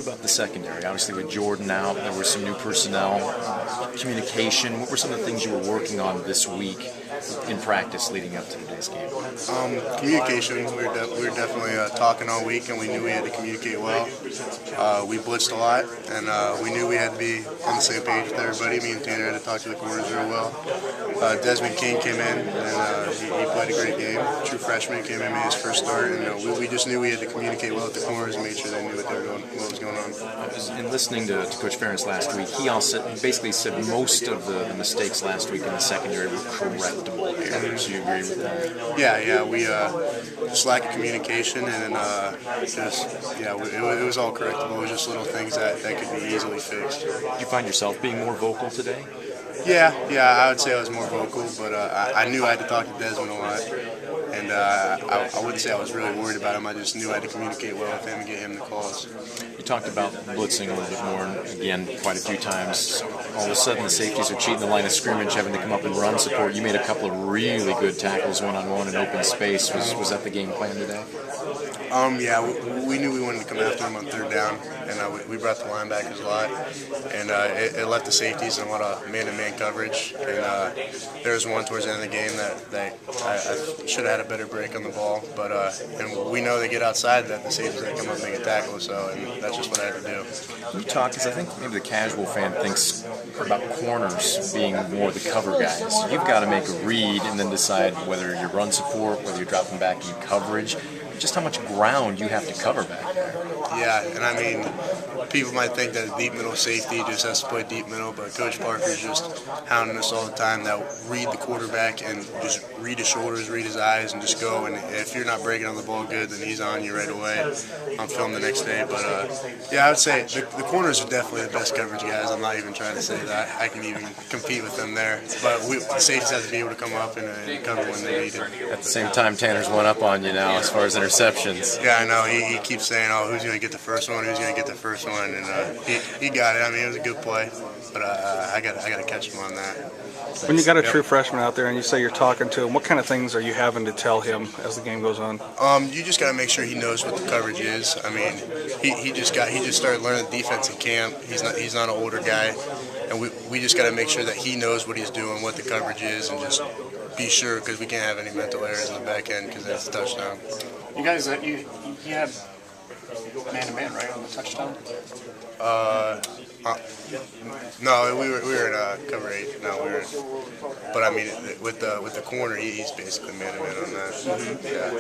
What about the secondary? Obviously with Jordan out, there were some new personnel, communication. What were some of the things you were working on this week in practice leading up to today's game? Communication. We were definitely talking all week, and we knew we had to communicate well. We blitzed a lot, and we knew we had to be on the same page with everybody. Me and Tanner had to talk to the corners real well. Desmond King came in, and he played a great game. True freshman came in, made his first start, and we just knew we had to communicate well with the corners and make sure they knew what was going on. In listening to Coach Ferentz last week, he basically said most of the mistakes last week in the secondary were correctable errors. Do you agree with that? Yeah, we just lack of communication, and it was all correctable. It was just little things that could be easily fixed. Did you find yourself being more vocal today? Yeah, I would say I was more vocal, but I knew I had to talk to Desmond a lot, and I wouldn't say I was really worried about him. I just knew I had to communicate well with him and get him the calls. You talked about blitzing a little bit more, and again, quite a few times. All of a sudden, the safeties are cheating the line of scrimmage, having to come up and run support. You made a couple of really good tackles one-on-one in open space. Was that the game plan today? Yeah, we knew we wanted to come after him on third down, and we brought the linebackers a lot, and it left the safeties in a lot of man-to-man coverage. And there was one towards the end of the game that I should have had a better break on the ball, but and we know they get outside that the safeties that come up and make a tackle, and that's just what I had to do. Can you talk, because I think maybe the casual fan thinks about corners being more the cover guys. You've got to make a read and then decide whether you run support, whether you're dropping back in coverage, just how much ground you have to cover back there. Yeah, and I mean, people might think that a deep middle safety just has to play deep middle, but Coach Parker's just hounding us all the time that read the quarterback and just read his shoulders, read his eyes, and just go. And if you're not breaking on the ball good, then he's on you right away on film the next day. But yeah, I would say the corners are definitely the best coverage guys. I'm not even trying to say that I can even compete with them there. But the safeties have to be able to come up and cover when they need it. At the same time, Tanner's one up on you now as far as interceptions. Yeah, I know. He keeps saying, "Oh, who's going to get the first one? Who's going to get the first one?" And he got it. I mean, it was a good play, but I got to catch him on that. When you got a true freshman out there and you say you're talking to him, what kind of things are you having to tell him as the game goes on? You just got to make sure he knows what the coverage is. I mean, he just started learning the defense in camp. He's not an older guy, and we just got to make sure that he knows what he's doing, what the coverage is, and just be sure, because we can't have any mental errors in the back end because that's a touchdown. You guys, you had man-to-man, right, on the touchdown? No, we were in cover 8. No, we were. But I mean, with the corner, he's basically man-to-man on that. Mm-hmm. Yeah.